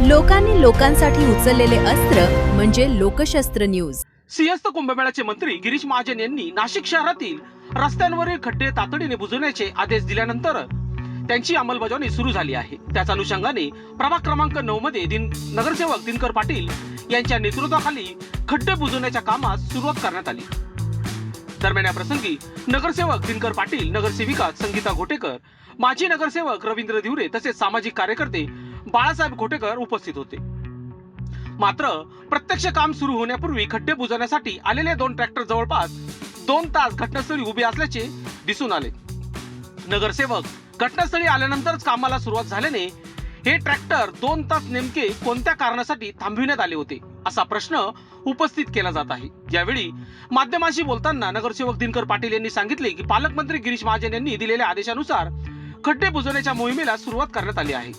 लोकांनी लोकांसाठी उचललेले अस्त्र म्हणजे लोकशस्त्र न्यूज। सिंहस्थ कुंभमेळ्याचे मंत्री गिरीश महाजन यांनी नाशिक शहरातील रस्त्यांवरील खड्डे तातडीने बुजवण्याचे आदेश दिल्यानंतर त्यांची अंमलबजावणी सुरू झाली आहे। त्याच अनुषंगाने प्रभाग क्रमांक 9 मध्ये नगरसेवक दिनकर पाटील यांच्या नेतृत्वाखाली खड्डे बुजवण्याच्या कामास सुरुवात करण्यात आली। दरम्यान या प्रसंगी नगरसेवक दिनकर पाटील, नगरसेविका संगीता घोटेकर, माजी नगरसेवक रवींद्र धिवरे तसेच सामाजिक कार्यकर्ते बाळासाहेब घोटेकर उपस्थित होते। मात्र प्रत्यक्ष काम सुरू होण्यापूर्वी खड्डे बुजवण्यासाठी आलेले 2 ट्रॅक्टर जवळपास 2 तास घटनास्थळी उभे असल्याचे दिसून आले। नगरसेवक घटनास्थळी आल्यानंतरच कामाला सुरुवात झाल्याने हे ट्रॅक्टर 2 तास नेमके कोणत्या कारणासाठी थांबविण्यात आले होते असा प्रश्न उपस्थित केला जात आहे। यावेळी माध्यमांशी बोलताना नगरसेवक दिनकर पाटील यांनी सांगितले की पालकमंत्री गिरीश महाजन यांनी दिलेल्या आदेशानुसार खड्डे बुजवण्याच्या मोहिमेला सुरुवात करण्यात आली आहे।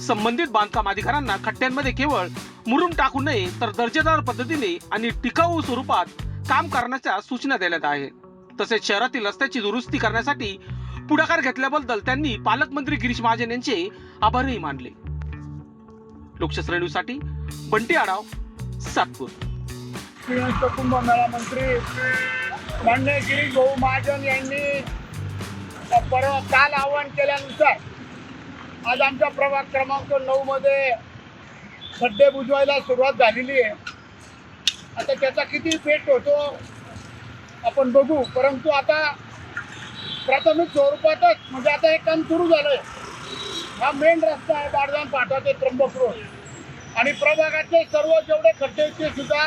संबंधित बांधकाम अधिकाऱ्यांना खड्ड्यांमध्ये केवळ मुरुम टाकू नये तर दर्जेदार पद्धतीने आणि टिकाऊ स्वरूपात काम करण्याच्या सूचना देण्यात आहेत। तसेच शहरातील रस्त्याची दुरुस्ती करण्यासाठी पुढाकार घेतल्याबद्दल त्यांनी पालकमंत्री गिरीश महाजन यांचे आभारही मानले। लोकशास्त्र न्यूज साठी बंटी आढाव, सातपूर। सिंहस्थ कुंभमेळा मंत्री माननीय गिरीश भाऊ महाजन यांनी काल आवाहन केल्यानुसार आज आमच्या प्रभाग क्रमांक 9 मध्ये खड्डे बुजवायला सुरुवात झालेली आहे। आता त्याचा किती पेट होतो आपण बघू, परंतु आता प्राथमिक स्वरूपातच म्हणजे आता हे काम सुरू झालंय। हा मेन रस्ता आहे बारदान फाटा ते त्र्यंबक रोड आणि प्रभागातले सर्व जेवढे खड्डे ते सुद्धा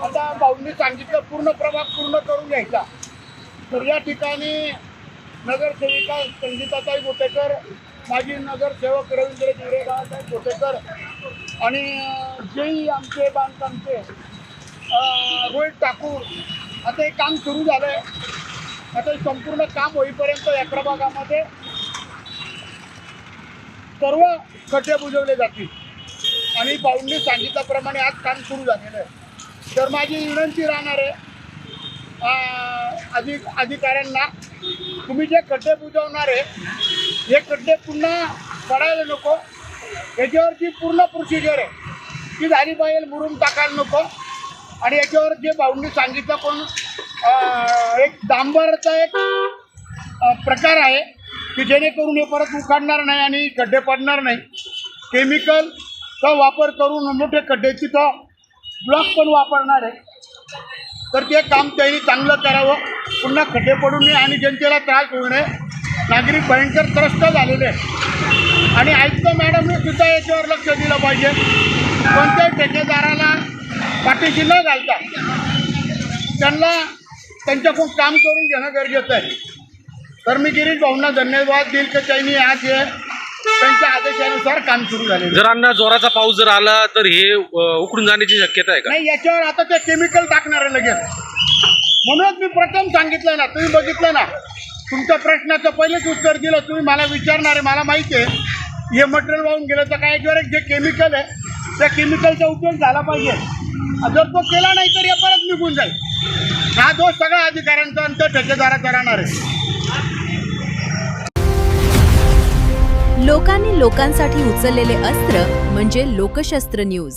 आता भाऊंनी सांगितलं पूर्ण प्रभाग पूर्ण करून घ्यायचा। तर या ठिकाणी नगरसेविका संगीताताई घोटेकर, माजी नगरसेवक रवींद्र धिवरे, बाळासाहेब घोटेकर आणि जेही आमचे बांधकामचे रोहित ठाकूर, आता हे काम सुरू झालंय। आता संपूर्ण काम होईपर्यंत या प्रभागामध्ये सर्व खड्डे बुजवले जातील आणि भाऊंनी सांगितल्याप्रमाणे आज काम सुरू झालेलं आहे। तर माझी विनंती राहणार आहे अधिकाऱ्यांना, तुम्ही जे खड्डे बुजवणार आहे हे खड्डे पुन्हा पडायला नको, याच्यावरची पूर्ण प्रोसिजर आहे ती झाली पाहिजे। मुरुम टाकायला नको आणि याच्यावर जे भाऊंनी सांगितलं कोण एक डांबरचा एक प्रकार आहे की जेणेकरून हे परत उखाडणार नाही आणि खड्डे पडणार नाही। केमिकलचा वापर करून मोठे खड्डे तिथं ब्लॉक पण वापरणार आहे। तर ते काम त्यांनी चांगलं करावं, पुन्हा खड्डे पडू नये आणि जनतेला त्रास होऊ नये। नागरिक भयंकर त्रस्त झालेले आहे आणि आयुक्त मॅडमने सुद्धा याच्यावर लक्ष दिलं पाहिजे। कोणत्याही ठेकेदाराला पाठीशी न घालता त्यांना त्यांच्याकडून काम करून घेणं गरजेचं आहे। तर मी गिरीश भाऊंना धन्यवाद देईल की त्यांनी आज त्यांच्या आदेशानुसार काम सुरू झाले। जर अण्णा जोराचा पाऊस जर आला तर हे उकडून जाण्याची शक्यता आहे का? नाही, याच्यावर आता ते केमिकल टाकणार आहे लगेच। म्हणूनच मी प्रथम सांगितलं ना, तुम्ही बघितलं ना, तुमच्या प्रश्नाचं पहिलेच उत्तर दिलं। तुम्ही मला विचारणार आहे, मला माहिती आहे हे मटेरियल वाहून गेलं तर काय याच्यावर जे केमिकल आहे त्या केमिकलचा उपयोग झाला पाहिजे। जर तो केला नाही तर हे परत निघून जाईल। हा दोष सगळ्या अधिकाऱ्यांचा आणि त्या ठेकेदाराचा राहणार आहे। लोकांनी लोकांसाठी उचललेले अस्त्र म्हणजे लोकशस्त्र न्यूज।